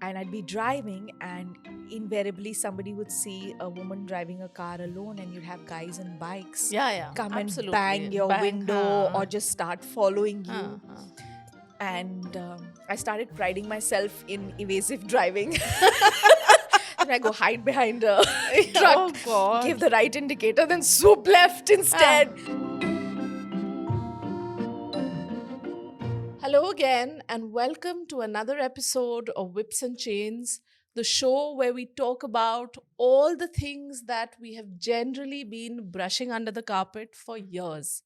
and I'd be driving, and invariably somebody would see a woman driving a car alone, and you'd have guys on bikes Yeah, come and bang absolutely. your Bang, window or huh? just start following Huh, you. huh. And I started priding myself in evasive driving. Then I go hide behind a Oh truck, give God. the right indicator, then swoop left Ah. instead. Hello again, and welcome to another episode of Whips and Chains, the show where we talk about all the things that we have generally been brushing under the carpet for years.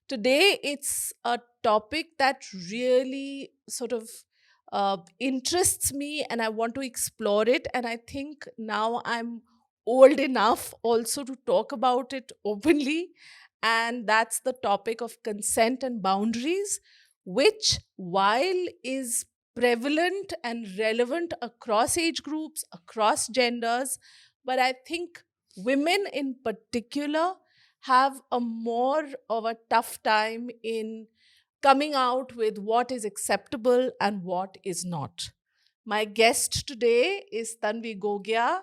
Today, it's a topic that really sort of interests me, and I want to explore it. And I think now I'm old enough also to talk about it openly. And that's the topic of consent and boundaries, which, while is prevalent and relevant across age groups, across genders, but I think women in particular have a more of a tough time in coming out with what is acceptable and what is not. My guest today is Tanvi Gogia,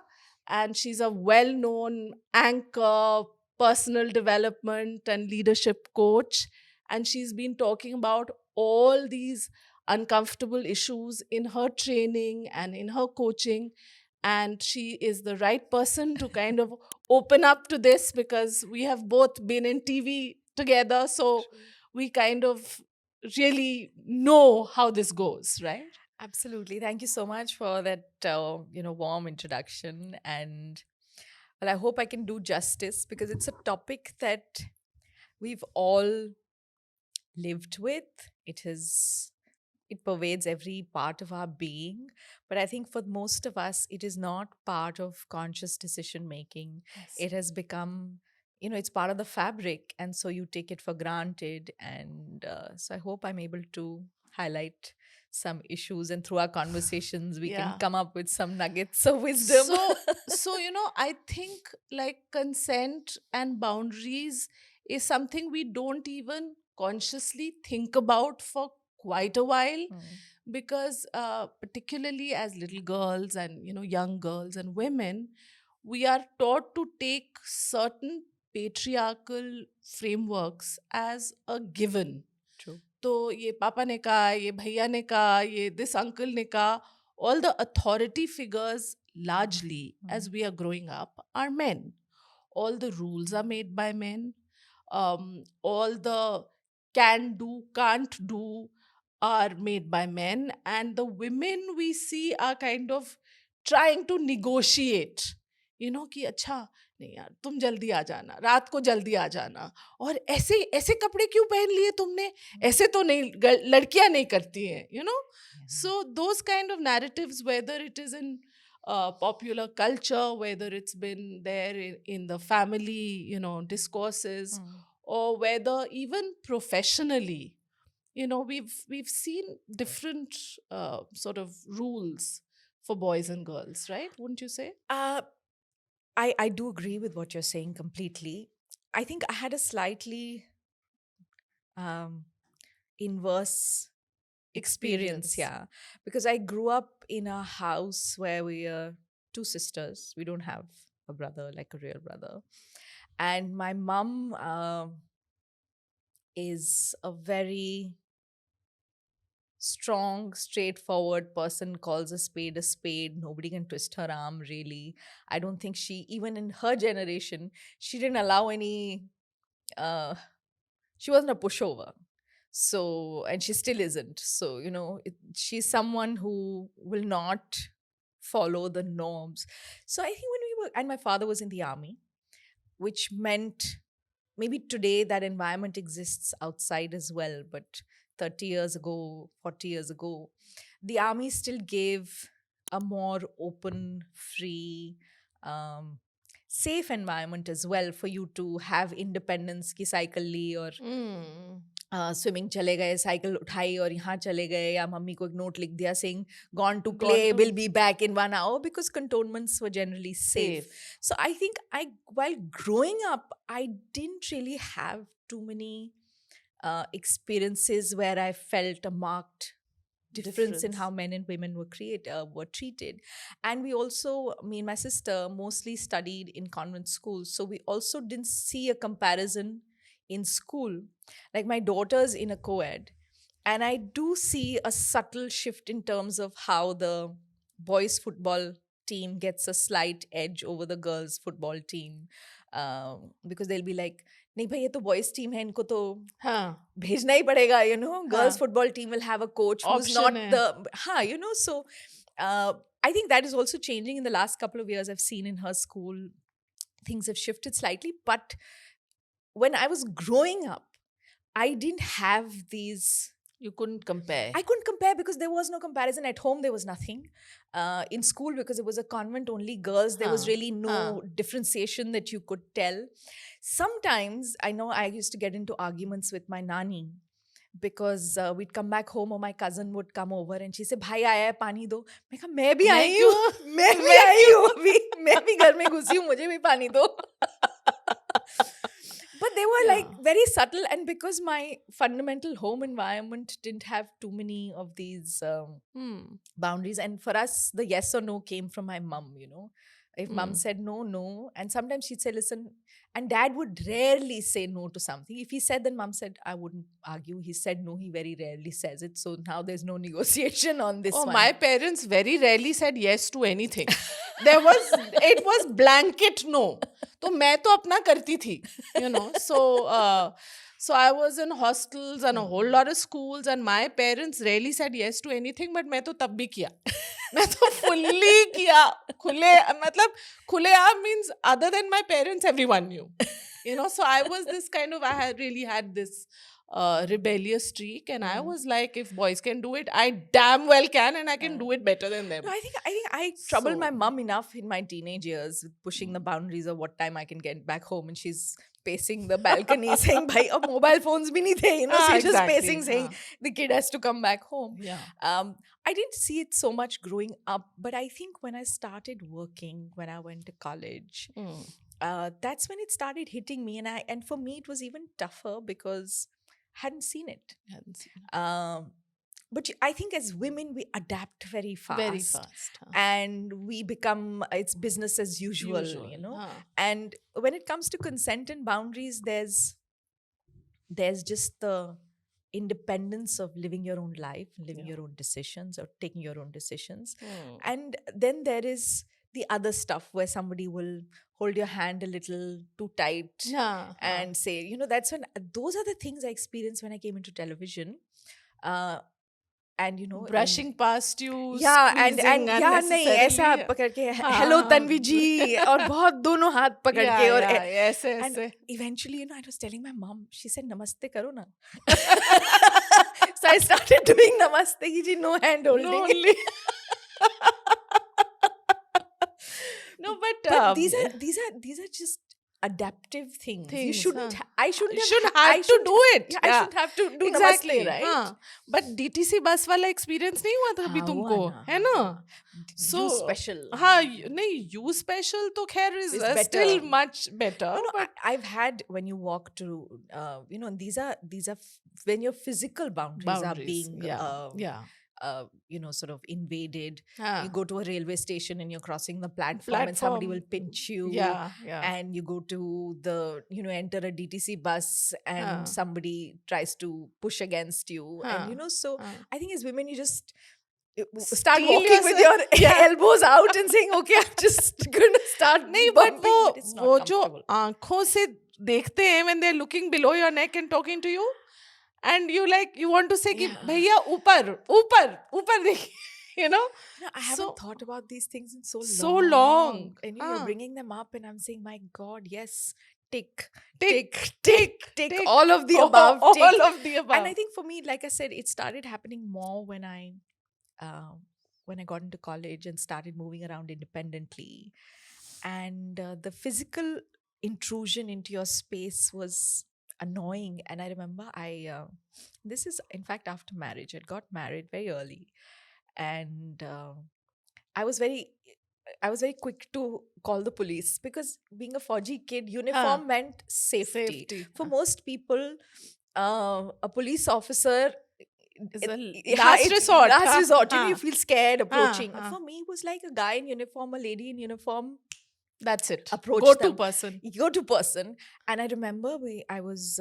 and she's a well known anchor, personal development, and leadership coach. And she's been talking about all these uncomfortable issues in her training and in her coaching. And she is the right person to kind of open up to this because we have both been in TV together. So we kind of really know how this goes, right? Absolutely. Thank you so much for that, warm introduction. And well, I hope I can do justice because it's a topic that we've all lived with. It pervades every part of our being. But I think for most of us, it is not part of conscious decision making. Yes. It has become, it's part of the fabric. And so you take it for granted. And so I hope I'm able to highlight some issues, and through our conversations, we can Yeah. come up with some nuggets of wisdom. So I think like consent and boundaries is something we don't even consciously think about for quite a while, Mm, because particularly as little girls and young girls and women, we are taught to take certain patriarchal frameworks as a given. true. तो ये पापा ने कहा, ये भैया ने कहा, ये this uncle ने कहा, all the authority figures largely as Mm, we are growing up are men. All the rules are made by men. All the can do, can't do are made by men. And the women we see are kind of trying to negotiate, कि अच्छा नहीं यार, तुम जल्दी आ जाना, रात को जल्दी आ जाना, और ऐसे ऐसे कपड़े क्यों पहन लिए तुमने, ऐसे तो नहीं, लड़कियां नहीं करती हैं, yeah. so those kind of narratives, whether it is in popular culture, whether it's been there in the family, discourses, Mm. or whether even professionally, we've seen different sort of rules for boys and girls, right? Wouldn't you say? Uh, I do agree with what you're saying completely. I think I had a slightly um, inverse experience, Experience. yeah, because I grew up in a house where we are two sisters. We don't have a brother, like a real brother. And my mom is a very strong, straightforward person, calls a spade a spade. Nobody can twist her arm, really. I don't think she, even in her generation, she didn't allow any uh, she wasn't a pushover. So, and she still isn't. So, she's someone who will not follow the norms. So, I think when we were, and my father was in the army, which meant maybe today that environment exists outside as well. But 30 years ago, 40 years ago, the army still gave a more open, free, um, safe environment as well for you to have independence ki cycle li or Mm. Swimming चले गए cycle उठाई और यहाँ चले गए या mummy को एक नोट लिख दिया saying gone to play Gone will to be back in 1 hour because cantonments were generally safe. safe. So I think I while growing up I didn't really have too many experiences where I felt a marked difference in Difference. how men and women were treated. And we also, me and my sister mostly studied in convent schools, so we also didn't see a comparison in school. Like my daughter's in a co-ed, and I do see a subtle shift in terms of how the boys football team gets a slight edge over the girls football team, because they'll be like, नहीं भाई ये तो boys team है, इनको तो हाँ, भेजना ही पड़ेगा, you know. Girls हाँ, football team will have a coach who's option not है. the, you know. So I think that is also changing in the last couple of years. I've seen in her school things have shifted slightly, but when I was growing up, I didn't have these. You couldn't compare. I couldn't compare because there was no comparison. At home, there was nothing. In school, because it was a convent only girls, there was Huh, really no huh. differentiation that you could tell. Sometimes I know I used to get into arguments with my nani because we'd come back home or my cousin would come over and she said, भाई आया है पानी दो. मैं कहा मैं भी मैं आई हूँ, क्यों? मैं भी आई हूँ अभी, मैं भी घर में घुसी हूँ, मुझे भी पानी दो. But they were like Yeah. very subtle, and because my fundamental home environment didn't have too many of these boundaries, and for us the yes or no came from my mum, you know. If mum said no, no, and sometimes she'd say listen, and dad would rarely say no to something. If he said, then mum said I wouldn't argue. He said no, he very rarely says it, so now there's no negotiation on this Oh, one. my parents very rarely said yes to anything. It was blanket no. तो मैं तो अपना करती थी, you know. So I was in hostels and a whole lot of schools, and my parents rarely said yes to anything, but मैं तो तब भी किया. मैं तो fully किया. मतलब खुलेआम means other than my parents, everyone knew. You know, so I was this kind of, I had really had this rebellious streak, and I was like, if boys can do it, I damn well can, and I can do it better than them. No, I think I troubled my So- mum enough in my teenage years with pushing the boundaries of what time I can get back home, and she's pacing the balcony saying, "Bhai, ab mobile phones bhi nahi the," you know. So she's just exactly, pacing, saying the kid has to come back home. Yeah. I didn't see it so much growing up, but I think when I started working, when I went to college, that's when it started hitting me, and for me it was even tougher because I hadn't seen it. Hadn't seen. But I think as women we adapt very fast. Very fast. And we become, it's business as usual, you know. And when it comes to consent and boundaries, there's just the independence of living your own life, living your own decisions, or taking your own decisions. And then there is the other stuff where somebody will hold your hand a little too tight and say, you know, that's when, those are the things I experienced when I came into television. And you know, brushing past you, yeah, and squeezing yeah, नहीं ऐसा unnecessarily. पकड़ के hello Tanvi जी और बहुत दोनों हाथ पकड़ के और ऐसे and ऐसे. eventually, you know, I was telling my mom, she said namaste करो ना. So I started doing namaste ji, no hand holding. No, only. No, But these are just adaptive things. You shouldn't. I shouldn't have to do it. Yeah, I shouldn't have to do exactly, namaste, right? But DTC bus वाला experience नहीं हुआ था अभी तुमको, है ना? So special. हाँ, नहीं, you special तो खैर is still much better. No, but I've had, when you walk to, you know, these are when your physical boundaries are being, you know, sort of invaded. You go to a railway station and you're crossing the platform and somebody will pinch you. And you go to the, you know, enter a DTC bus and somebody tries to push against you. And, you know, so I think as women, you just start walking with your elbows out and saying, okay, I'm just going to start bumping. But it's not वो जो comfortable. आँखों से देखते हैं when they're looking below your neck and talking to you, and you want to say कि भैया ऊपर देखिए, you know. I haven't thought about these things in so long. And you're bringing them up and I'm saying, my God, yes, tick, all of the above. All of the above. And I think for me, like I said, it started happening more when I got into college and started moving around independently. And the physical intrusion into your space was annoying. And I remember this is in fact after marriage. I got married very early. And I was very quick to call the police because being a Fauji kid, uniform meant safety. For most people, a police officer It's a yeah, last resort. last Huh? resort. You know, you Huh. feel scared Huh. approaching. Huh. For me, it was like a guy in uniform, a lady in uniform. That's it. Approach Go to them. person. Go to person. And I remember I was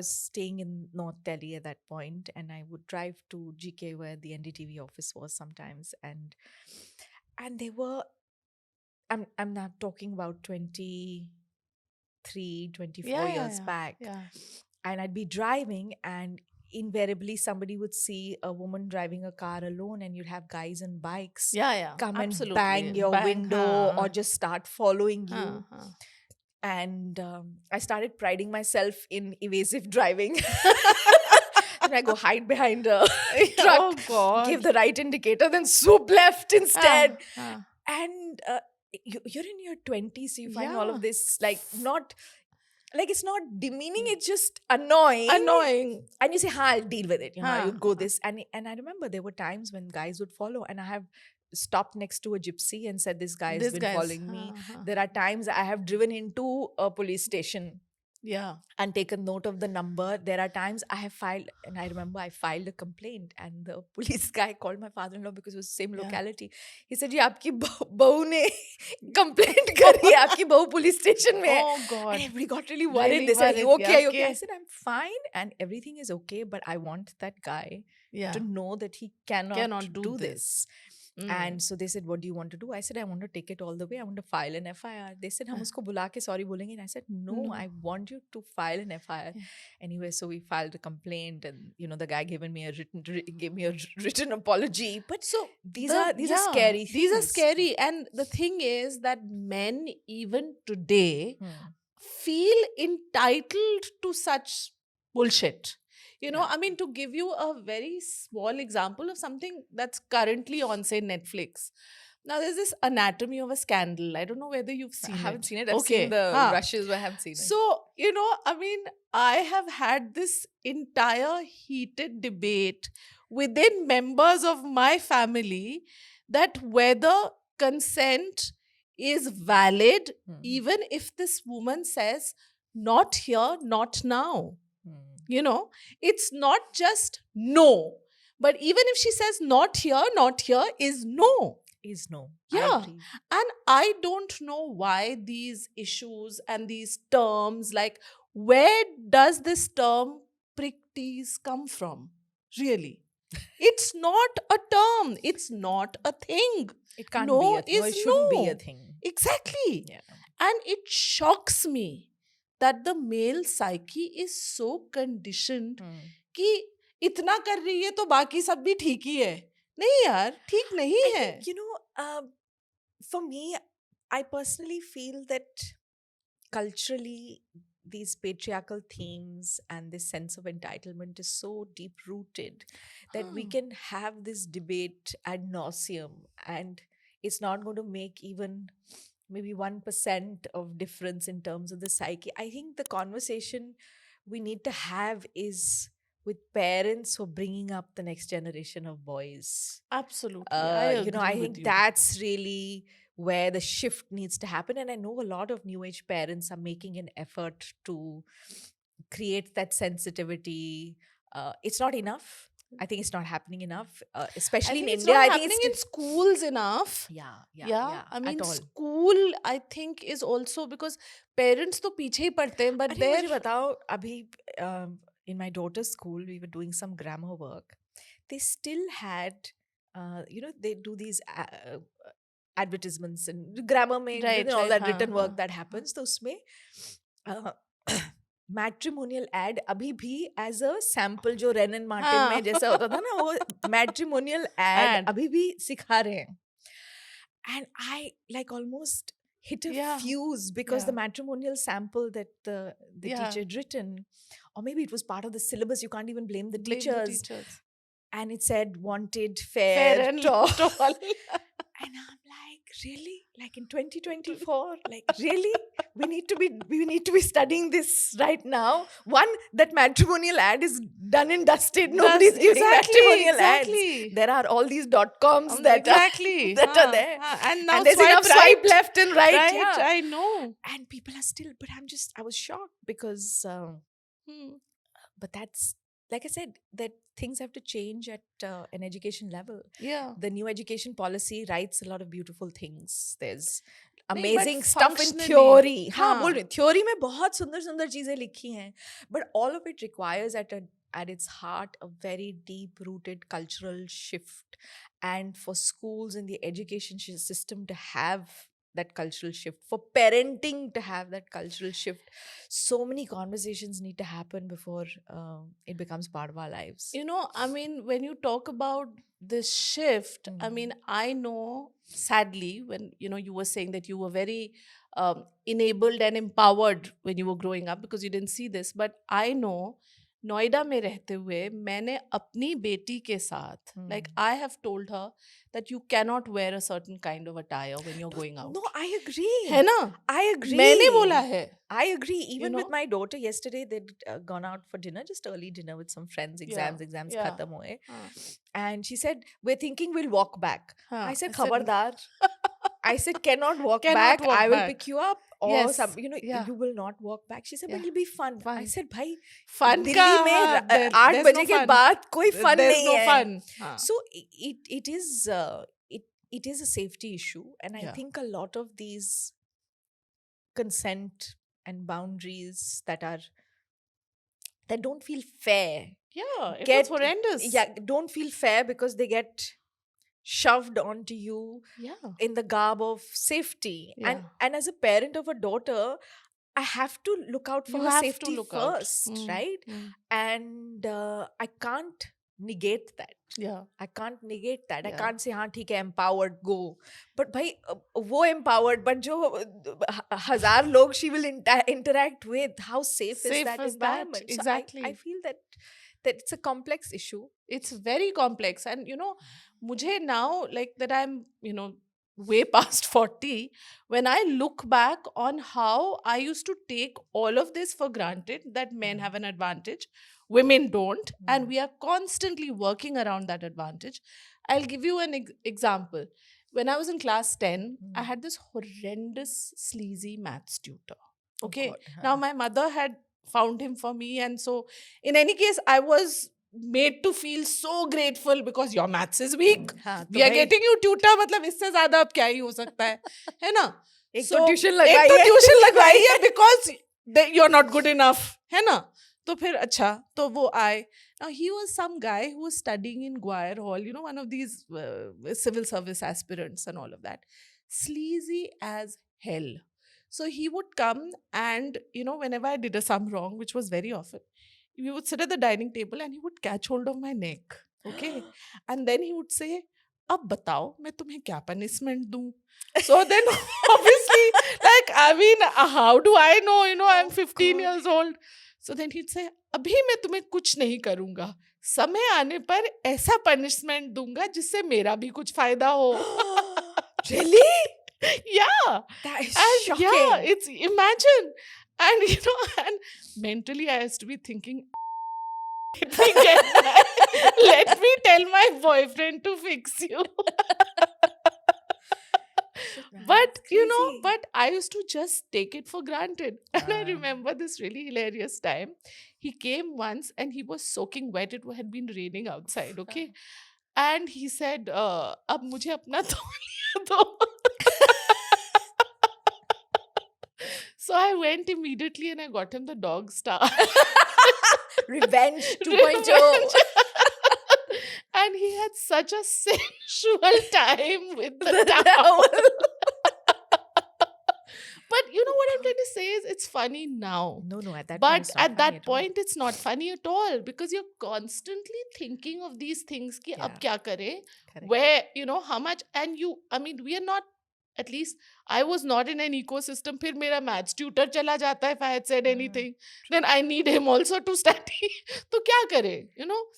staying in North Delhi at that point, and I would drive to GK where the NDTV office was sometimes, and they were. I'm not talking about 23, 24 Yeah, yeah, years yeah. back, Yeah. and I'd be driving, and invariably somebody would see a woman driving a car alone, and you'd have guys on bikes Yeah, yeah. come and Absolutely. bang your Bang. window Huh. or just start following Huh. you. Huh. And I started priding myself in evasive driving. And I go hide behind a truck, Oh God. give the right indicator, then swoop left instead. Huh. And you're in your 20s, so you find all Yeah. of this not like, it's not demeaning, it's just annoying. Annoying. And you say, I'll deal with it. You know, I Huh. would go this. And I remember there were times when guys would follow, and I have stopped next to a gypsy and said, this guy has This been guy's. following me. Huh. There are times I have driven into a police station Yeah. and taken note of the number. There are times I have filed, and I remember I filed a complaint, and the police guy called my father-in-law because it was the same Yeah. locality. He said, "ये आपकी बहू ने complaint करी है, आपकी बहू police station में है." Oh God. And everybody got really worried. Really They said, "Are you worried. okay? Are you okay?" Okay. I said, "I'm fine, and everything is okay, but I want that guy Yeah. to know that he cannot do this." And so they said, "What do you want to do?" I said, "I want to take it all the way. I want to file an FIR." They said, "हम उसको बुला के sorry बोलेंगे." And I said, "No, No. I want you to file an FIR." Yeah. Anyway, so we filed a complaint, and the guy gave me a written apology. But So these are scary. These are things. scary. And the thing is that men even today feel entitled to such bullshit. Yeah. I mean, to give you a very small example of something that's currently on, say, Netflix. Now, there's this Anatomy of a Scandal. I don't know whether you've seen I it. haven't seen it. I've Okay. seen the Huh. rushes, but I haven't seen it. So, I mean, I have had this entire heated debate within members of my family that whether consent is valid, even if this woman says, not here, not now. It's not just no, but even if she says not here is no. Is no. Yeah. I agree. And I don't know why these issues and these terms, like, where does this term prick tease come from? Really? It's not a term. It's not a thing. It can't No be a thing. is Or it shouldn't be a no. thing. Exactly. Yeah. And it shocks me that the male psyche is so conditioned कि इतना कर रही है तो बाकी सब भी ठीक ही है. नहीं यार, ठीक नहीं I है. think, for me, I personally feel that culturally, these patriarchal themes and this sense of entitlement is so deep rooted that we can have this debate ad nauseum, and it's not going to make even maybe 1% of difference in terms of the psyche. I think the conversation we need to have is with parents who are bringing up the next generation of boys. Absolutely. I agree I with think you. that's really where the shift needs to happen. And I know a lot of new age parents are making an effort to create that sensitivity. It's not enough. I think it's not happening enough, especially in it's India. not I think happening it's in schools enough. yeah. I mean, at all. school, I think, is also because parents तो पीछे ही पढ़ते हैं, but अरे they're मुझे बताओ अभी in my daughter's school we were doing some grammar work. They still had they do these advertisements and grammar में Right, all right, that हाँ, written work हाँ, that happens. तो उसमें मैट्रिमोनियल एड अभी भी एज अ सैम्पल जो rain and Martin हाँ. में जैसा होता था ना, वो मैट्रिमोनियल एड Ad. अभी भी सिखा रहे हैं. And I like almost hit a Yeah. fuse because the Yeah. matrimonial sample that the Yeah. teacher had written, or maybe it was part of the syllabus, you can't even blame the Blame the teachers. teachers. And it said wanted, Fair fair, and tall. tall. And I'm like, really? Like in 2024? Like, really? We need to be studying this right now. One, that matrimonial ad is done and dusted. Nobody's giving matrimonial ads. There are all these .coms that exactly. that are there. And now and there's swipe enough right. swipe left and right. Right, Yeah. I know. And people are still, but I was shocked because, but that's like I said, that things have to change at an education level. Yeah. The new education policy writes a lot of beautiful things. There's नहीं, but amazing stuff in functionally, theory. हाँ, बोल हाँ. रही theory में बहुत सुंदर सुंदर चीजें लिखी हैं, but all of it requires at its heart a very deep rooted cultural shift, and for schools in the education system to have that cultural shift, for parenting to have that cultural shift, so many conversations need to happen before it becomes part of our lives. You know, I mean, when you talk about this shift, I Mm. mean, I know, sadly, when you were saying that you were very enabled and empowered when you were growing up because you didn't see this, but I know Noida में रहते हुए मैंने अपनी बेटी के साथ like I have told her that you cannot wear a certain kind of attire when you're going out. No, I agree. है ना? I agree. मैंने बोला है. I agree. Even with know? my daughter yesterday, they'd gone out for dinner, just early dinner with some friends. Exams Yeah. khatam hue. हाँ. And she said, "We're thinking we'll walk back." हाँ. I said, I said, "Khabardar." I said, "Cannot walk Cannot back. walk I will back. pick you up." Or Yes. some, Yeah. you will not walk back. She said, "But Yeah. it'll be fun." I Fun. said, "Bhai, Fun Delhi का में हाँ, there- 8 there's बजे no के fun. बाद कोई fun There's नहीं no है. fun. हाँ. So it is it is a safety issue, and I Yeah. think a lot of these consent and boundaries that don't feel fair Yeah, it get was horrendous. yeah, don't feel fair because they get shoved onto you Yeah. in the garb of safety. Yeah. And as a parent of a daughter, I have to look out for You her have to safety look out. first, Mm, right? mm. And I can't negate that. Yeah. I can't negate that. I Yeah. can't say, हाँ ठीक है, empowered, go. But भाई वो empowered, but जो 1,000 लोग she will interact with, how safe is Safe that is that? environment? So Exactly. I feel that it's a complex issue. It's very complex. And mujhe now, like that I'm, way past 40, when I look back on how I used to take all of this for granted, that men have an advantage, women don't, and we are constantly working around that advantage. I'll give you an example. When I was in class 10, I had this horrendous, sleazy maths tutor. Oh Okay. God, Now, huh. my mother had found him for me. And so, in any case, I was made to feel so grateful because your maths is weak. हाँ, We तो are भाई getting you tutor. मतलब इससे ज़्यादा अब क्या ही हो सकता है ना? एक So, तो ट्यूशन एक लगवाई तो है ट्यूशन लगवाई है because you're not good enough, है ना? तो फिर अच्छा, तो वो आए. Now he was some guy who was studying in Guire Hall, one of these civil service aspirants and all of that. Sleazy as hell. So he would come and, whenever I did a sum wrong, which was very often, we would sit at the dining table and he would catch hold of my neck. Okay. And then he would say, अब बताओ मैं तुम्हें क्या punishment दूं? So then obviously, like, I mean, how do I know, I'm 15 years old. So then he'd say, अभी मैं तुम्हें कुछ नहीं करूंगा. समय आने पर ऐसा punishment दूंगा जिससे मेरा भी कुछ फायदा हो. Really? Yeah. That is And shocking. yeah, it's imagine. And and mentally I used to be thinking, let me tell my boyfriend to fix you. But but I used to just take it for granted. And I remember this really hilarious time. He came once and he was soaking wet. It had been raining outside, okay? And he said, अब मुझे अपना तौलिया दो. So I went immediately and I got him the dog star. Revenge 2.0. Revenge. And he had such a sensual time with the towel. But what I'm trying to say is it's funny now. No, at that point But it's not at funny that at all. point, it's not funny at all because you're constantly thinking of these things ki ab Yeah. kya kare, Correct. where, how much, and we are not, at least I was not in an ecosystem. Phir mera maths tutor chala jata hai if I had said anything. Then I need him also to study. To kya kare,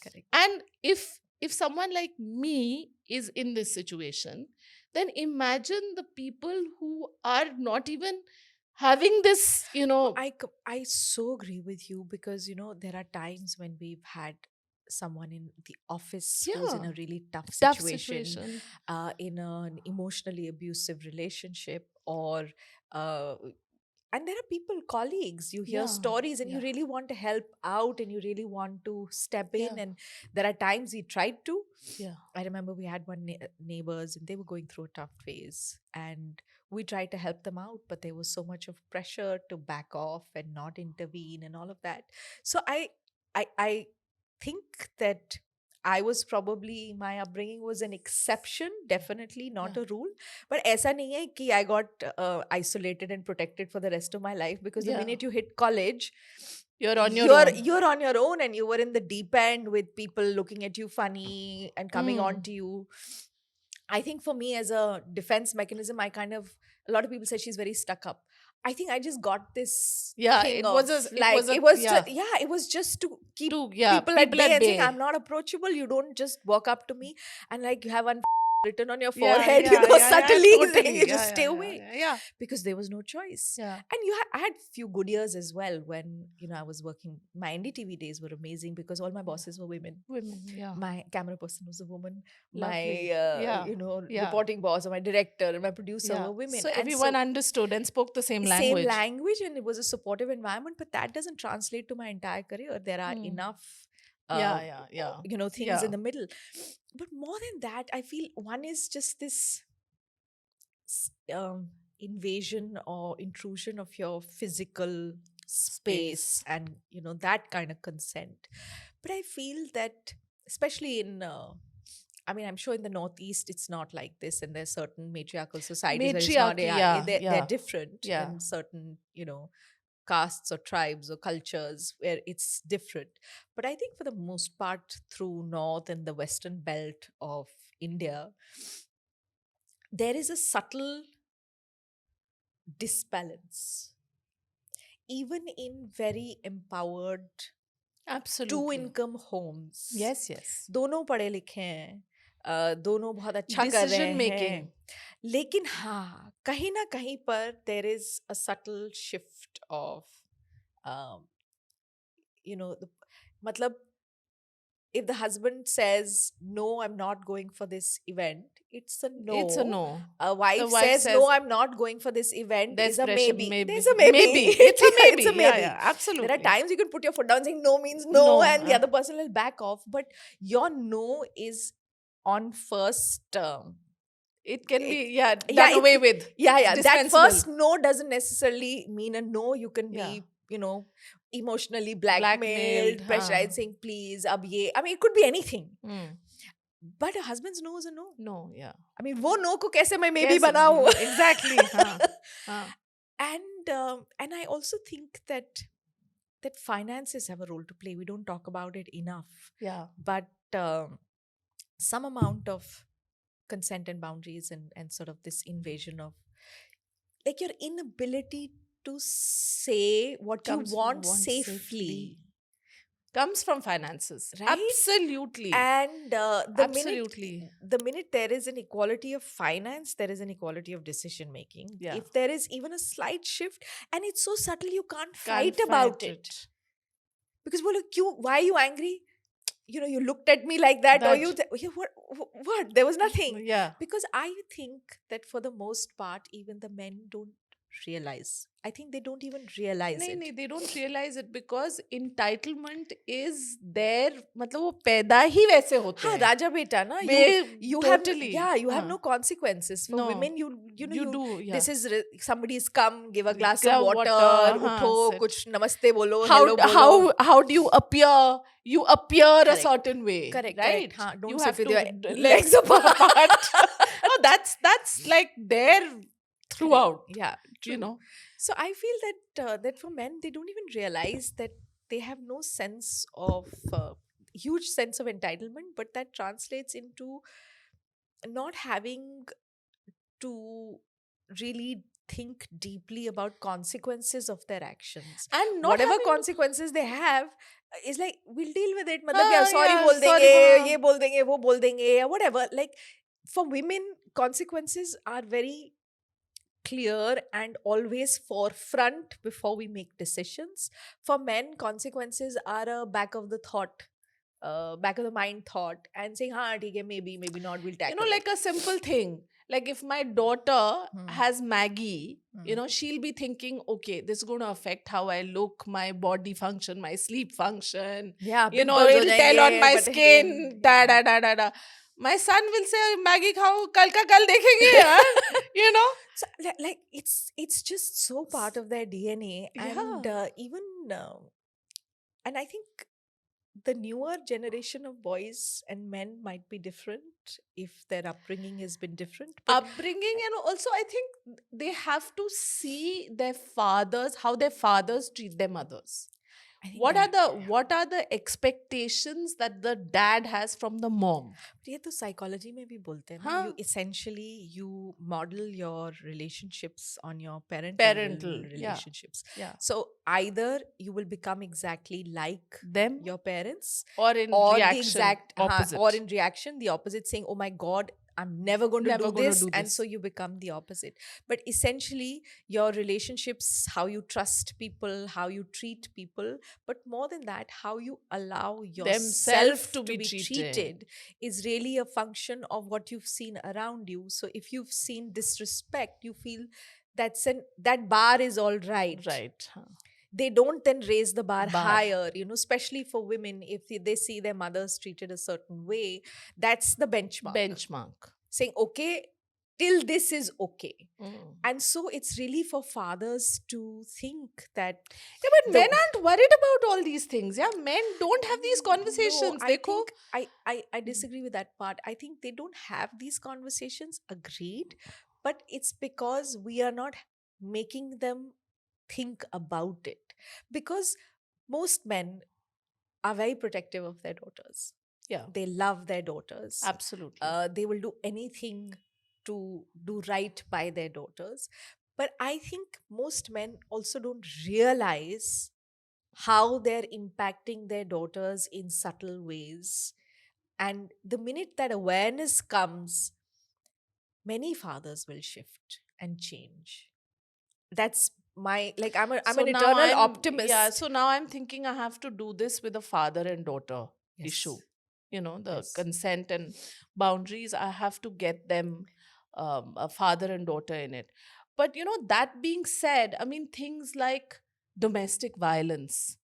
Correct. And if someone like me is in this situation, then imagine the people who are not even having this, I so agree with you because there are times when we've had someone in the office who's in Yeah. a really tough tough situation, situation. in an emotionally abusive relationship, or and there are people, colleagues, you hear Yeah, stories and you yeah, really want to help out and you really want to step in. yeah, And there are times we tried to. yeah. I remember we had one neighbors and they were going through a tough phase, and we tried to help them out, but there was so much of pressure to back off and not intervene and all of that. So I think that I was probably, my upbringing was an exception, definitely not Yeah. a rule. But ऐसा नहीं है कि I got isolated and protected for the rest of my life, because the Yeah. minute you hit college, You're on your own. you're on your own, and you were in the deep end with people looking at you funny and coming on Mm. to you. I think for me, as a defense mechanism, I kind of, a lot of people say she's very stuck up. I think I just got this Yeah, thing it of was a- it like was a- it was yeah. it was just to keep Yeah, people at bay and saying bay. I'm not approachable. You don't just walk up to me and like you have one written on your Yeah, forehead, yeah, yeah, subtly totally. saying you Yeah, just yeah, stay yeah, away, Yeah, because there was no choice. yeah. And I had few good years as well when I was working. My NDTV days were amazing because all my bosses were women. Women, yeah. My camera person was a woman. Lovely. My Yeah, yeah. reporting boss or my director and my producer Yeah. were women. So And everyone understood and spoke the same language. same language, and it was a supportive environment. But that doesn't translate to my entire career. There are Mm. enough Yeah. things Yeah. in the middle. But more than that, I feel one is just this invasion or intrusion of your physical space, and that kind of consent. But I feel that, especially in I'm sure in the Northeast it's not like this, and there's certain matriarchal societies where it's not. Matriarchy, They're different Yeah. in certain castes or tribes or cultures where it's different. But I think for the most part, through North and the Western belt of India, there is a subtle disbalance, even in very empowered Absolutely. two-income homes. Yes, yes. दोनों पढ़े लिखे हैं, दोनों बहुत अच्छा कर रहे Decision हैं, making. लेकिन हाँ, कहीं ना कहीं पर there is a subtle shift of मतलब, if the husband says no, I'm not going for this event, it's a no. It's a no. A wife, The wife says says, no, I'm not going for this event, There's is a pressure, maybe. maybe. There's a maybe. It's a maybe. It's a Yeah, maybe. yeah, absolutely. There are times you can put your foot down saying no means no, No, and the other person will back off. But your no is on first term. It can be, done away with. Yeah. That Dispensable. first no doesn't necessarily mean a no. You can be, emotionally blackmailed, pressurized, saying please, ab ye. It could be anything. But a husband's no is a no. No, yeah. वो no को कैसे मैं maybe Yes, बनाऊं? Exactly. And I also think that finances have a role to play. We don't talk about it enough. Yeah. But some amount of consent and boundaries and sort of this invasion of, like, your inability to say what you want safely. Comes from finances. Right? Absolutely. And Absolutely. the minute there is an equality of finance, there is an equality of decision making. Yeah. If there is even a slight shift, and it's so subtle, you can't fight about it. Because why are you angry? You looked at me like that. Or what? There was nothing. Yeah. Because I think that for the most part, even the men don't realize. I think they don't even realize it. No, they don't realize it because entitlement is there. मतलब वो पैदा ही वैसे होते हैं. Raja beta na. You totally. You have no consequences. For No. women, you do. Yeah. This is somebody's come, give a glass of water, utho, kuch namaste bolo, hello bolo. How do you appear? You appear a certain way. Correct. Right. Don't you sit have with to your legs apart. No, that's like there throughout. Yeah. True. So I feel that for men, they don't even realize that they have no sense of huge sense of entitlement, but that translates into not having to really think deeply about consequences of their actions. And not whatever having consequences they have is like, we'll deal with it. मतलब sorry bol sorry, denge, ye bol denge, wo bol denge, or whatever. Like, for women, consequences are very clear and always forefront before we make decisions. For men, consequences are a back of the mind thought, and saying, maybe not, we'll tackle like a simple thing. Like if my daughter Hmm. has Maggie, Hmm. she'll be thinking, okay, this is going to affect how I look, my body function, my sleep function. Yeah, pimples हो It'll tell on जाएंगे, my but again, skin, da yeah. da da da da. My son will say, Maggie khao, kal ka kal dekhenge, huh? You know? So like it's just so part of their DNA, and Yeah. even and I think the newer generation of boys and men might be different if their upbringing has been different, but Upbringing, and also I think they have to see their fathers, how their fathers treat their mothers. I think What are that the what are the expectations that the dad has from the mom? ये तो psychology में भी बोलते हैं ना, Huh? you essentially you model your relationships on your parental Parental, yeah, relationships. yeah. So either you will become exactly like Them your parents, or in or the reaction, exact or opposite. in reaction the opposite, saying, oh my god, I'm never going to do Never gonna this, do and so this. you become the opposite. But essentially your relationships, how you trust people, how you treat people, but more than that, how you allow Themselves yourself to to be be treated. treated is really a function of what you've seen around you. So if you've seen disrespect, you feel that bar is all right. Right. Huh. They don't then raise the bar Bar. higher, especially for women. If they see their mothers treated a certain way, that's the benchmark, Benchmark. saying, okay, till this is okay. Mm. And so it's really for fathers to think that Yeah, but the men aren't worried about all these things. Yeah, men don't have these no, conversations. I Dekho. think I disagree with that part. I think they don't have these conversations, agreed, but it's because we are not making them think about it. Because most men are very protective of their daughters. Yeah, They love their daughters. absolutely. They will do anything to do right by their daughters. But I think most men also don't realize how they're impacting their daughters in subtle ways. And the minute that awareness comes, many fathers will shift and change. That's my, like, I'm So an now eternal yeah, optimist. so now I'm thinking I have to do this with a father and daughter issue. Yes. The Yes. consent and boundaries, I have to get them a father and daughter in it. But that being said, I mean things like domestic violence,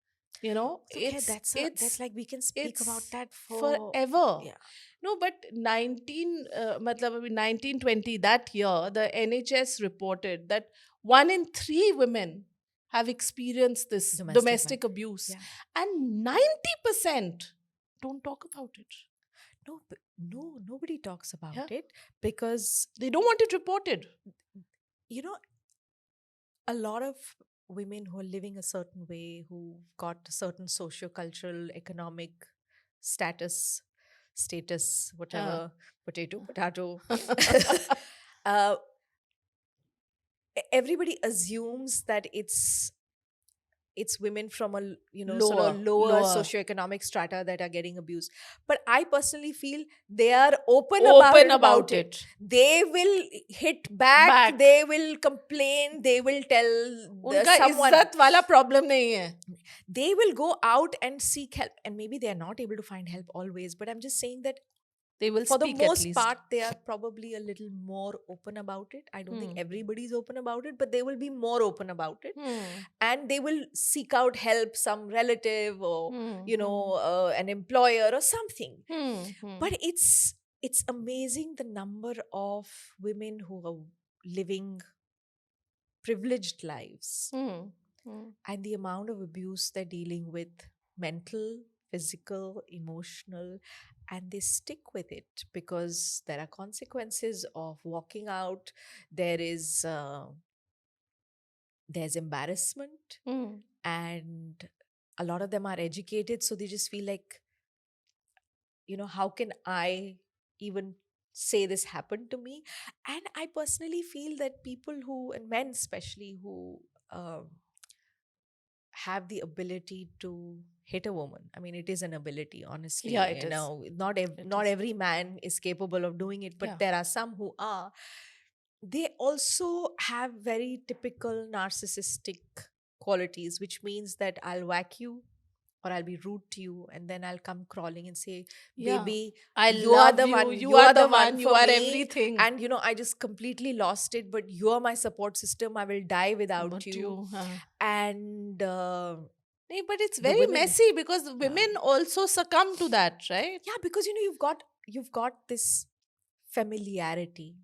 It's okay. That's it's like, we can speak about it's that for, forever. yeah. No, but 1920, that year, the NHS reported that 1 in 3 women have experienced this Domestic violence. domestic abuse, Yeah. and 90% don't talk about it. No, nobody talks about Yeah, it because, they don't want it reported. you know, a lot of women who are living a certain way, who've got a certain socio-cultural, economic status, Yeah. whatever, potato, uh, everybody assumes that it's women from a sort of lower Lower, socioeconomic strata that are getting abused. But I personally feel they are open open about about it. it. They will hit back, Back. they will complain, they will tell उनका someone, इज्जत वाला problem नहीं है. they will go out and seek help. And maybe they are not able to find help always, but I'm just saying that They will for the speak at most least. part, they are probably a little more open about it. I don't think Hmm. everybody's open about it, but they will be more open about it. Hmm. And they will seek out help, some relative, or Hmm. an employer or something. Hmm. Hmm. But it's amazing the number of women who are living privileged lives, Hmm. Hmm. and the amount of abuse they're dealing with, mental, physical, emotional, and they stick with it because there are consequences of walking out. There's embarrassment, Hmm. and a lot of them are educated, so they just feel like, how can I even say this happened to me? And I personally feel that people who, and men especially, who um, have the ability to hit a woman. I mean, it is an ability, honestly. Yeah, it is. It Not is. every man is capable of doing it, but Yeah. there are some who are. They also have very typical narcissistic qualities, which means that I'll whack you, or I'll be rude to you, and then I'll come crawling and say, Yeah. "Baby, I you are love the you. one. You You are are the the one one. You for are me." everything. And I just completely lost it. But you are my support system. I will die without But you. you, huh. And Nee, but it's the very women, messy because yeah, women also succumb to that, right? yeah, because you've got this familiarity.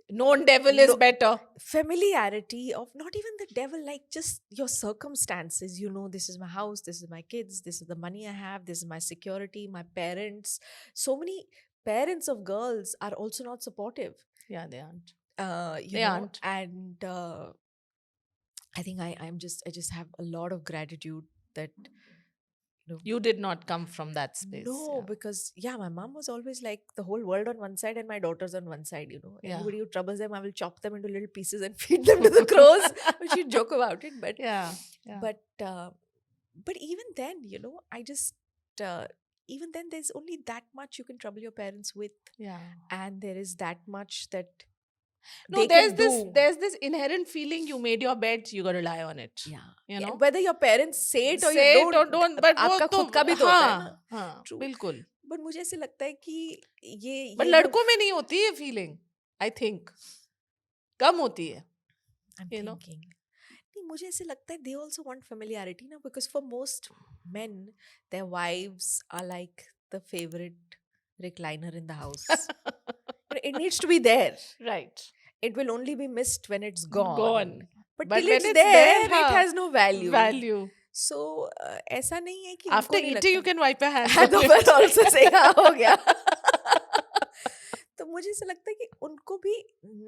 Known devil is No, better. familiarity of not even the devil, like just your circumstances. This is my house, this is my kids, this is the money I have, this is my security, my parents. So many parents of girls are also not supportive. Yeah, they aren't. They aren't. And I think I just have a lot of gratitude that You did not come from that space. no, Yeah. because yeah, my mom was always like the whole world on one side and my daughters on one side. Yeah. Anybody who troubles them, I will chop them into little pieces and feed them to the crows. But she'd joke about it. But Yeah. Yeah. but uh, but even then, I just uh, even then there's only that much you can trouble your parents with, Yeah. and there is that much that No, they can do. there's this inherent feeling you made your bed, you gotta rely on it. Yeah. You Yeah, know? whether your parents say it or you Say it or don't, don't, but वो आपका तो खुद का भी तो होता है ना. हाँ हाँ True. बिल्कुल. बट मुझे ऐसे लगता है कि ये बट ये जो लड़कों में नहीं होती है फीलिंग. आई थिंक कम होती है. I'm You know? thinking. नहीं, मुझे ऐसे लगता है they also want familiarity ना, because for most men their wives are like the favorite recliner in the house. It needs to be there. Right. It will only be missed when it's gone. Gone. But But till when it's it's there, there, it हाँ, has no value. value. So ऐसा नहीं है कि After उनको नहीं eating, you लगता. can wipe your hands. हाँ, तो on मैं it. also say हाँ हो गया. तो मुझे ऐसा लगता है कि उनको भी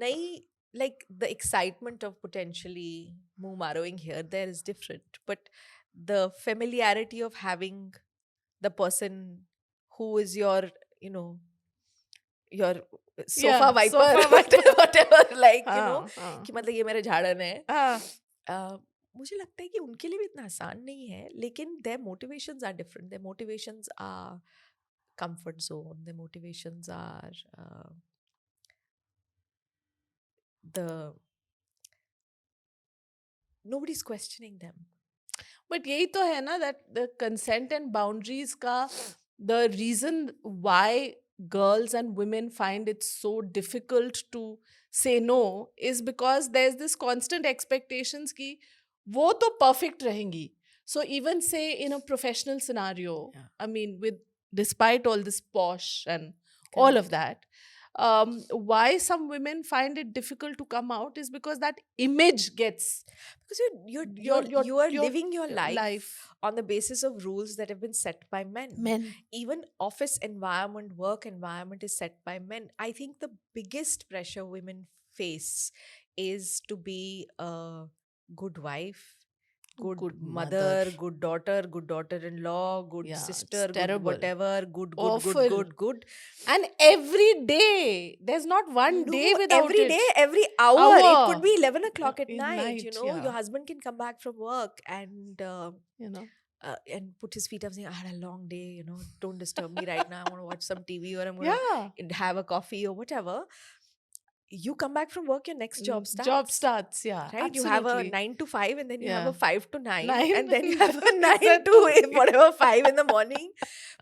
नई, like the excitement of potentially moo-marrowing here, there is different. But the familiarity of having the person who is your sofa Yeah, wiper, sofa wiper. whatever, like, हाँ, हाँ, कि मतलब ये मेरे झाड़न है. हाँ. मुझे लगता है कि उनके लिए भी इतना आसान नहीं है, लेकिन their motivations are different. Their motivations are comfort zone. Their motivations are the nobody's questioning them. But यही तो है ना that the consent and boundaries का the reason why girls and women find it so difficult to say no is because there's this constant expectations कि वो तो perfect रहेंगी. So even say in a professional scenario, Yeah. I mean with despite all this posh and all of that, why some women find it difficult to come out is because that image gets Because you are living your life on the basis of rules that have been set by men. Even office environment, work environment is set by men. I think the biggest pressure women face is to be a good wife, good mother, good daughter-in-law, good Yeah, it's sister, good terrible. whatever, good, Awful. good. And every day, there's not one day No, without every it. day, every hour. It Hour. could be 11 o'clock at In night. night, yeah. Your husband can come back from work and You know. and put his feet up saying, I had a long day, don't disturb me right now. I want to watch some TV or I'm going Yeah. to have a coffee or whatever. You come back from work, your next job starts. Job starts, yeah. Right? Absolutely. You have a 9 to 5 and then you have Yeah. a 5 to 9, 9 and then you to have a 9 to whatever 5 in the morning.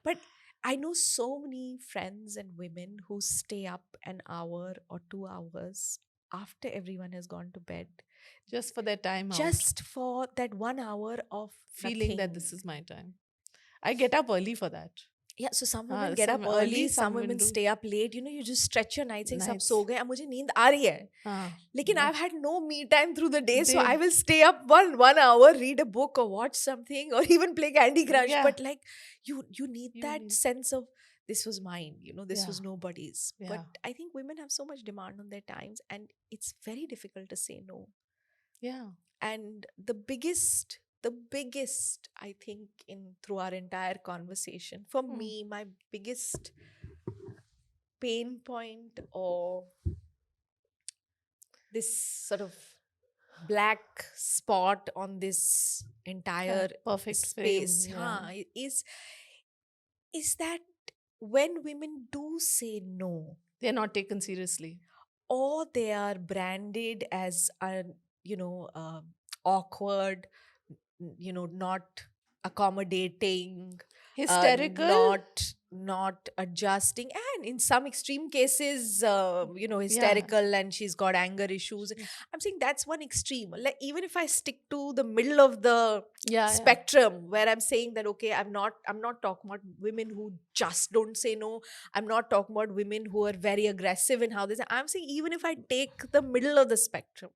But I know so many friends and women who stay up an hour or 2 hours after everyone has gone to bed Just for their time out. just for that 1 hour of Feeling that nothing. this is my time. I get up early for that. Yeah, so some हाँ, women get up some early, early, some some women women do. stay up late. You just stretch your nights saying सब Nights. सो गए, अब मुझे नींद आ रही है. हाँ. लेकिन But- I've had no me time through the day, so Day. I will stay up one hour, read a book or watch something or even play Candy Crush. Yeah. But like you need You that need- sense of this was mine, this Yeah. was nobody's. Yeah. But I think women have so much demand on their times and it's very difficult to say no. Yeah. And the biggest I think through our entire conversation, for me, my biggest pain point or this sort of black spot on this entire perfect space frame, yeah. हाँ, is that when women do say no They're not taken seriously. or they are branded as awkward, not accommodating, Hysterical. not adjusting, and in some extreme cases, Yeah. hysterical, and she's got anger issues. Mm. I'm saying that's one extreme. Like, even if I stick to the middle of the Yeah. spectrum, where I'm saying that, okay, I'm not talking about women who just don't say no. I'm not talking about women who are very aggressive in how they say. I'm saying, even if I take the middle of the spectrum,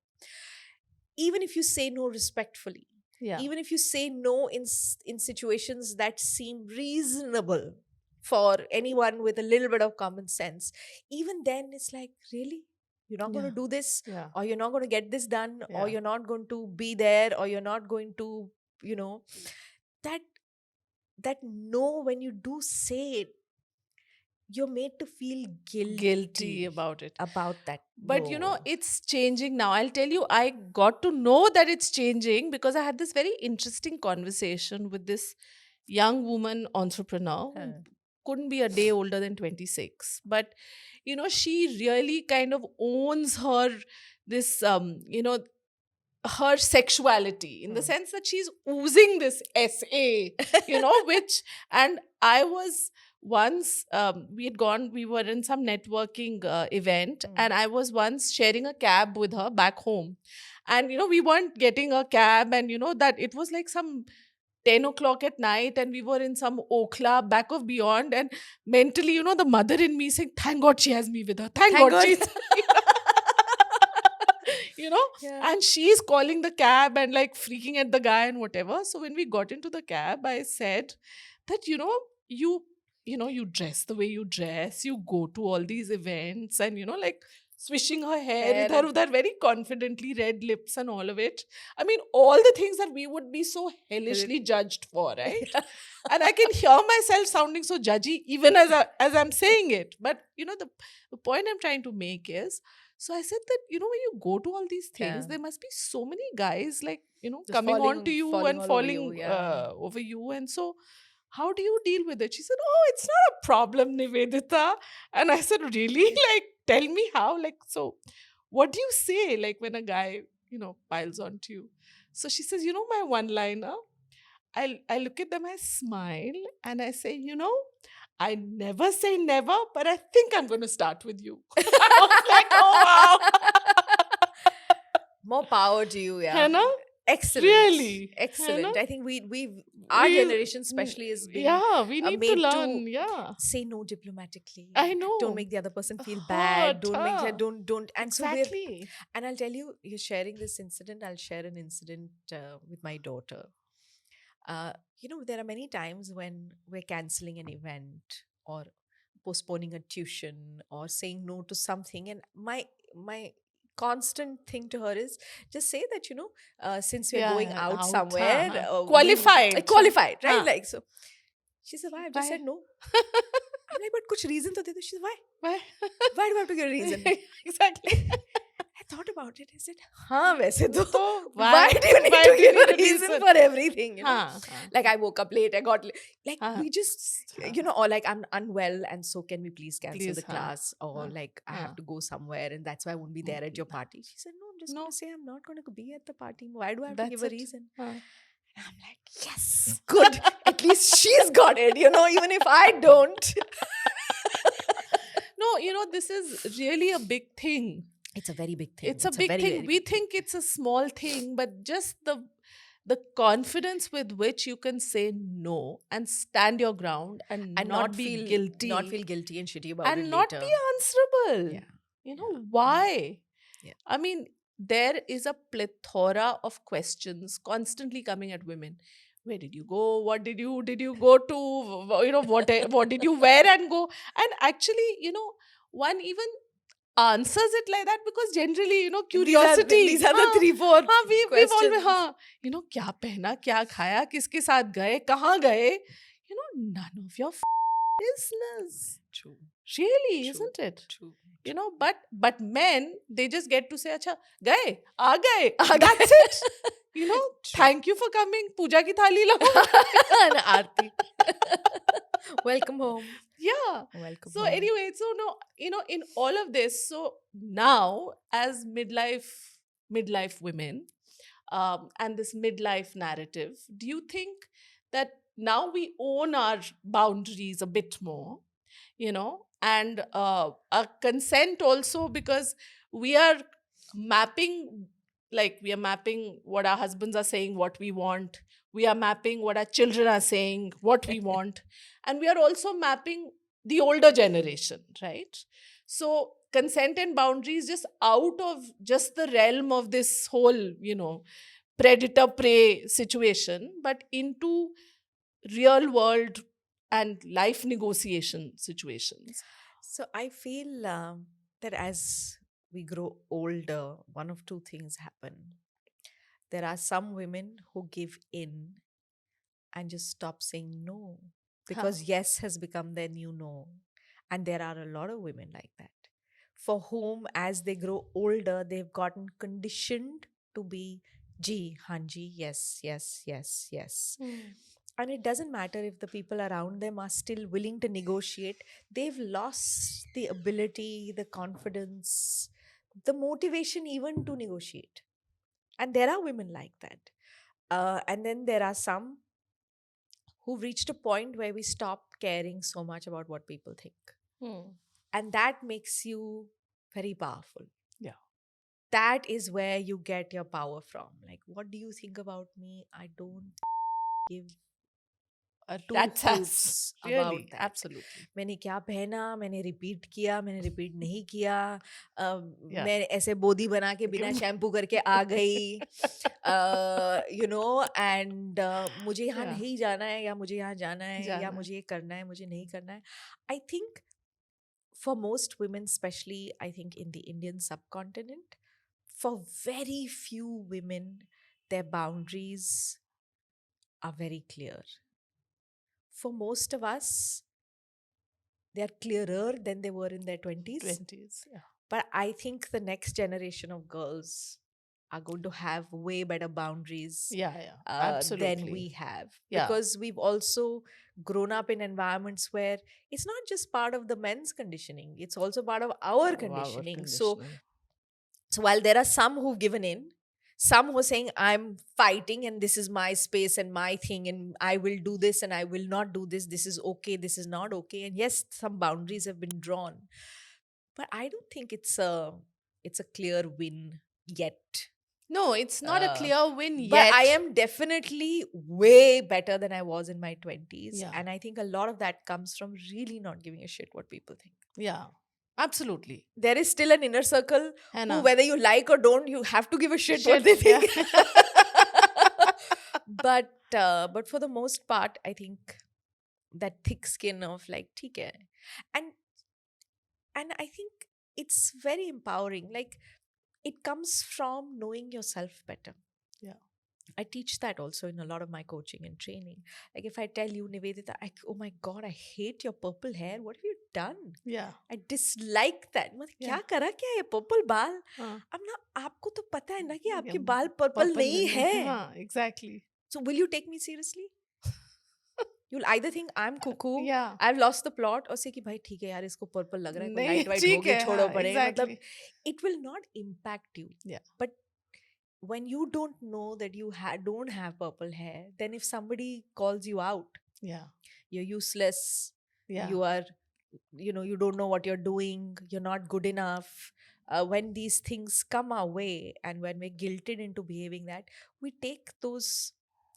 even if you say no respectfully, Yeah. even if you say no in situations that seem reasonable for anyone with a little bit of common sense, even then it's like, really, you're not going Yeah. to do this, Yeah. or you're not going to get this done, or Yeah. you're not going to be there, or you're not going to, you know that that no, when you do say it, you're made to feel Guilty guilty about it. about that. But No. it's changing now. I'll tell you, I got to know that it's changing because I had this very interesting conversation with this young woman entrepreneur who Huh. couldn't be a day older than 26. But, she really kind of owns this, her sexuality in the Hmm. sense that she's oozing this SA, which, and I was once, we were in some networking event, Hmm. and I was once sharing a cab with her back home. And, we weren't getting a cab, and, that it was like some 10 o'clock at night, and we were in some Okhla back of beyond. And mentally, the mother in me saying, thank God she has me with her. Thank Thank God God. she's you know Yeah. and she's calling the cab and like freaking at the guy and whatever. So when we got into the cab, I said that, you you dress the way you dress, you go to all these events, and like swishing her hair Hair idhar and udhar very confidently, red lips and all of it. I mean, all the things that we would be so hellishly judged for, right? And I can hear myself sounding so judgy even as I'm saying it. But the point I'm trying to make is, so I said that, when you go to all these things, Yeah. there must be so many guys like, Just coming on to you falling and all over you. falling Yeah. over you. And so, how do you deal with it? She said, oh, it's not a problem, Nivedita. And I said, really? Like, tell me how. Like, so what do you say, like, when a guy, piles onto you? So she says, my one liner, I look at them, I smile, and I say, I never say never, but I think I'm going to start with you. I was like, oh, wow. More power to you, yeah. Hannah? Excellent. Really? Excellent. Hannah? I think we our We, generation especially has been yeah, we need to made to learn. Yeah. say no diplomatically. I Don't know. make the other person feel bad. Hurt. Don't make Huh? don't and so Exactly. and I'll tell you, you're sharing this incident. I'll share an incident with my daughter. uh, there are many times when we're canceling an event, or postponing a tuition, or saying no to something, and my constant thing to her is, just say that, since we're Yeah, going yeah, out out. Huh, somewhere, huh. we Qualified. qualified, right? Huh. Like, so she said, why? I've just Why? said no. I'm like, but kuch reason to de do. She's, why Why? why do I have to give a reason? Exactly. I thought about it. I said, हाँ वैसे तो So why do you need why to do you give a need a reason reason? for everything? Huh, huh. Like, I woke up late, I got like Huh. we just, or like, I'm unwell, and so can we please cancel Please, the huh, class, or huh, like, I huh. have to go somewhere, and that's why I won't be there at your party. She said, no, I'm just No. going to say I'm not going to be at the party. Why do I have to That's give a it. reason? Huh. And I'm like, yes, good. At least she's got it, even if I don't. No, this is really a big thing. It's a very big thing. It's a big very, thing. very We big thing. think it's a small thing, but just the confidence with which you can say no and stand your ground and And not be guilty, not feel guilty and shitty about it and not later. be answerable. Yeah. Why? Yeah. I mean, there is a plethora of questions constantly coming at women. Where did you go? What did you go to? What did you wear and go? And actually, one even answers it like that because generally, curiosity. These are the 3-4 हाँ, we've questions. always, हाँ, क्या पहना, क्या खाया, किसके साथ गए, कहाँ गए, none of your business. True. Really, True. isn't it? True. But men, they just get to say, अच्छा, गए, आ गए, आ that's गए. it. True. Thank you for coming. पूजा की थाली लाओ. And Aarti. Welcome home. Yeah. Welcome So home. anyway, so no, in all of this, so now as midlife women, and this midlife narrative, do you think that now we own our boundaries a bit more, and our consent also, because we are mapping, like we are mapping what our husbands are saying, what we want. We are mapping what our children are saying, what we want. And we are also mapping the older generation, right? So consent and boundaries just out of just the realm of this whole, predator prey situation, but into real world and life negotiation situations. So I feel that as we grow older, one of two things happen. There are some women who give in and just stop saying no Huh. because yes has become their new no. And there are a lot of women like that for whom, as they grow older, they've gotten conditioned to be ji, hanji, yes, yes, yes, yes. Hmm. And it doesn't matter if the people around them are still willing to negotiate, they've lost the ability, the confidence, the motivation even to negotiate. And there are women like that. And then there are some who've reached a point where we stop caring so much about what people think. Hmm. And that makes you very powerful. Yeah. That is where you get your power from. Like, what do you think about me? I don't give two That's hoots us. about Really, that. absolutely. मैंने क्या पहना, मैंने repeat किया, मैंने repeat नहीं किया, Yeah. मैं ऐसे बोधी बना के बिना शैम्पू करके आ गई, एंड मुझे यहाँ Yeah. नहीं जाना है या मुझे यहाँ जाना है या Jana. मुझे ये करना है, मुझे नहीं करना है. I think for most women, especially I think in the Indian subcontinent, for very few women, their boundaries are very clear. For most of us, they are clearer than they were in their 20s. 20s. Yeah. But I think the next generation of girls are going to have way better boundaries Yeah. Yeah. than Absolutely. we have. Yeah. Because we've also grown up in environments where it's not just part of the men's conditioning, it's also part of our Our conditioning. conditioning. So while there are some who've given in, some who are saying, I'm fighting and this is my space and my thing, and I will do this and I will not do this. This is okay, this is not okay. And yes, some boundaries have been drawn. But I don't think it's a clear win yet. No, it's not a Uh, clear win but yet. I am definitely way better than I was in my 20s. Yeah. And I think a lot of that comes from really not giving a shit what people think. Yeah. Absolutely. There is still an inner circle who, Hannah. whether you like or don't, you have to give a shit what Shit, they yeah. think. But for the most part, I think that thick skin of like, theek hai. And I think it's very empowering. Like, it comes from knowing yourself better. Yeah. I teach that also in a lot of my coaching and training. Like, if I tell you, Nivedita, oh my God, I hate your purple hair. What have you done? Yeah. I dislike that. मतलब Yeah. क्या करा क्या ये purple बाल? हाँ. अब ना आपको तो पता है ना कि आपके Yeah, बाल पर्पल नहीं है. हाँ, exactly. So will you take me seriously? You'll either think I'm cuckoo, Yeah. I've lost the plot, or say कि भाई ठीक है यार इसको पर्पल लग रहा है, कोई नहीं, लाइट वाइट ठीक होगी है, छोड़ो हाँ, पड़ेगा. मतलब exactly. it will not impact you. Yeah. But when you don't know that you don't have purple hair, then if somebody calls you out, Yeah. you're useless, Yeah. you are, you don't know what you're doing, you're not good enough. When these things come our way and when we're guilted into behaving that, we take those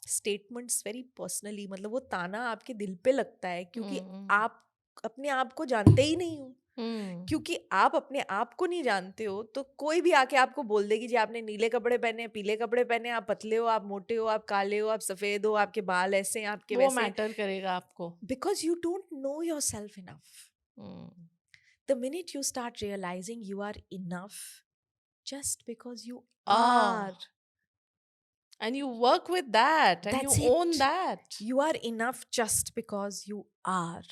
statements very personally. मतलब वो ताना आपके दिल पे लगता है क्योंकि आप अपने आप को जानते ही नहीं हो. क्योंकि आप अपने आप को नहीं जानते हो तो कोई भी आके आपको बोल देगी जी आपने नीले कपड़े पहने, पीले कपड़े पहने, आप पतले हो, आप मोटे हो, आप काले हो, आप सफेद हो, आपके बाल ऐसे हैं, आपके वो वैसे. मैटर करेगा आपको. Because you don't know yourself enough. The minute you start realizing you are enough just because you are. And you work with that and That's you own it. that. You are enough just because you are.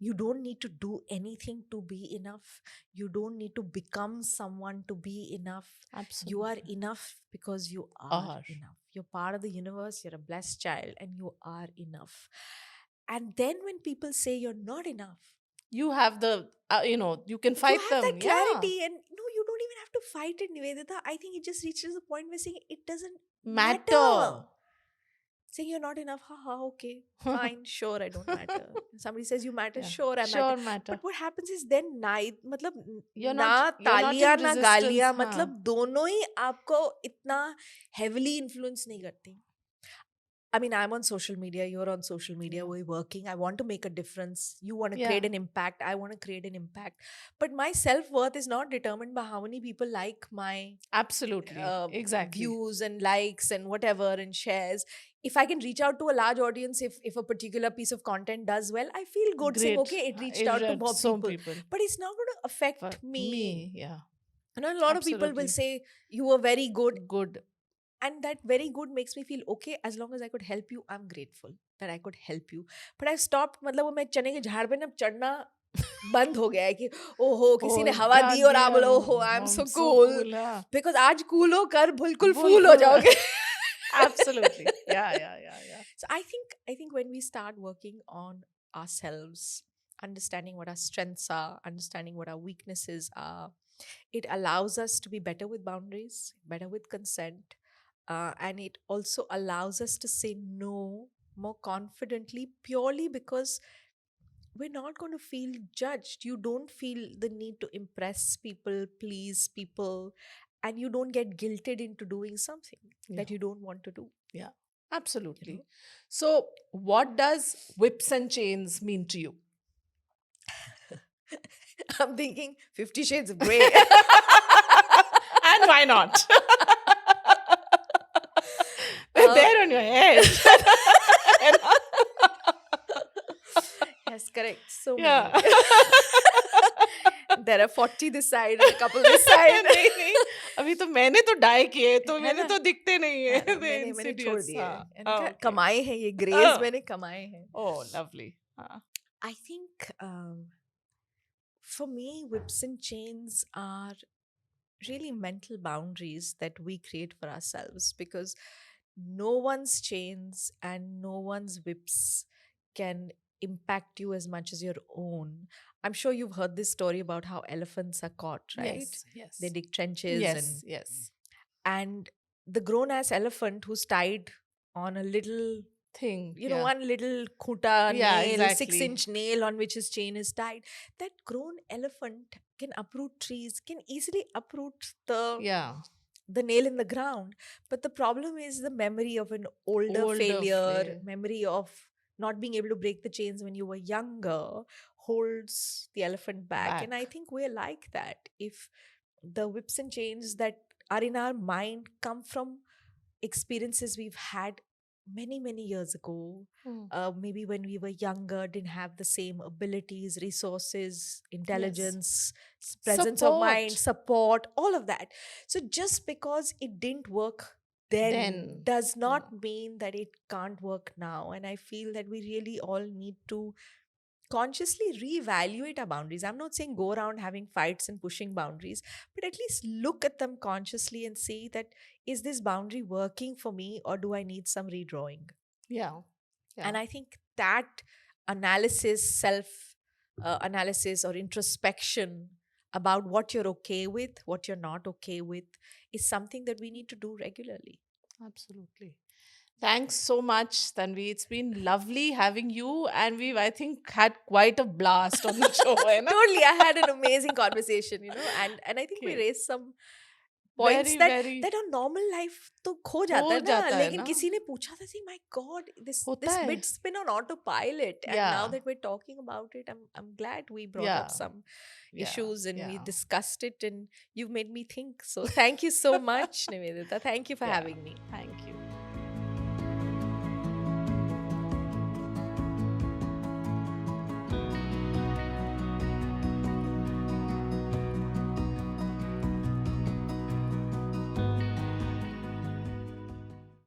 You don't need to do anything to be enough. You don't need to become someone to be enough. Absolutely. You are enough because you are enough. You're part of the universe. You're a blessed child and you are enough. And then when people say you're not enough, you have the, you can fight you have them. that clarity. And no, you don't even have to fight it, Nivedita. I think it just reaches a point where saying it doesn't matter. saying you're not enough. Ha ha, okay, fine, sure, I don't matter. Somebody says you matter, Yeah. sure, I matter. Sure matter. But what happens is then मतलब You're ना you're not तालियां in ना resistance. गालियां, हाँ. मतलब दोनों ही आपको इतना heavily influence नहीं करती. I mean, I'm on social media, you're on social media, Yeah. we're working. I want to make a difference. You want to Yeah. create an impact. I want to create an impact. But my self worth is not determined by how many people like my Absolutely. Exactly. views and likes and whatever and shares. If I can reach out to a large audience, if a particular piece of content does well, I feel good saying, Great. okay, it reached It out to read more some people. people. But it's not going to affect For me. yeah. You know, a lot of people will Absolutely. say, you were very good. Good. And that very good makes me feel okay. As long as I could help you, I'm grateful that I could help you. But I've stopped, मतलब वो मैं चने के झाड़ पे ना चढ़ना बंद हो गया है कि ओहो किसी ने Oh, हवा दी और आप diya. बोलो ओहो I am I'm so so cool, cool. हाँ. बिकॉज आज कूल हो कर बिल्कुल फूल हो बिल्कुल. जाओगे. Absolutely. Yeah. So I think when we start working on ourselves, understanding what our strengths are, understanding what our weaknesses are, it allows us to be better with boundaries, better with consent, and it also allows us to say no more confidently, purely because we're not going to feel judged. You don't feel the need to impress people, please people, and you don't get guilted into doing something that Yeah. you don't want to do. Yeah. Absolutely. You know? So, what does whips and chains mean to you? I'm thinking 50 Shades of Grey. And why not? They're there on your head. Yes, correct. So Yeah. many. There are 40 this side and a couple this side. नहीं अभी तो मैंने तो die किए तो है मैंने ना? तो दिखते नहीं है है ना, The मैंने छोड़ Insidious, दिए. हाँ. मैंने कहा, Okay. कमाए हैं ये ग्रेस, मैंने कमाए हैं. Oh, lovely. हाँ. I think for me, whips and chains are really mental boundaries that we create for ourselves, because no one's chains and no one's whips can impact you as much as your own. I'm sure you've heard this story about how elephants are caught, right? Yes. They dig trenches Yes. Yes. and the grown ass elephant who's tied on a little, Thing. you know, yeah. one little khuta Yeah, nail, exactly. 6-inch nail on which his chain is tied. That grown elephant can uproot trees, can easily uproot Yeah. the nail in the ground. But the problem is the memory of an older failure, memory of not being able to break the chains when you were younger holds the elephant back. And I Back. think we're like that. If the whips and chains that are in our mind come from experiences we've had many years ago, maybe when we were younger, didn't have the same abilities, resources, intelligence, presence of mind, support, all of that. So just because it didn't work then does not mean that it can't work now. And I feel that we really all need to consciously reevaluate our boundaries. I'm not saying go around having fights and pushing boundaries, but at least look at them consciously and see that, is this boundary working for me or do I need some redrawing? Yeah. And I think that analysis, self analysis or introspection about what you're okay with, what you're not okay with, is something that we need to do regularly. Absolutely. Thanks so much, Tanvi. It's been lovely having you, and we've, I think, had quite a blast on the show. है ना? Totally, I had an amazing conversation, you know, and I think we Okay. raised some points Very that on normal life तो खो जाता है जाता ना, है लेकिन ना? किसी ने पूछा था, see, my God, this होता है. bit's been on autopilot, and now Yeah. that we're talking about it, I'm glad we brought up Yeah. some Yeah. issues and we Yeah. discussed it, and you've made me think. So thank you so much, Nivedita. Thank you for Yeah. having me. Thank you.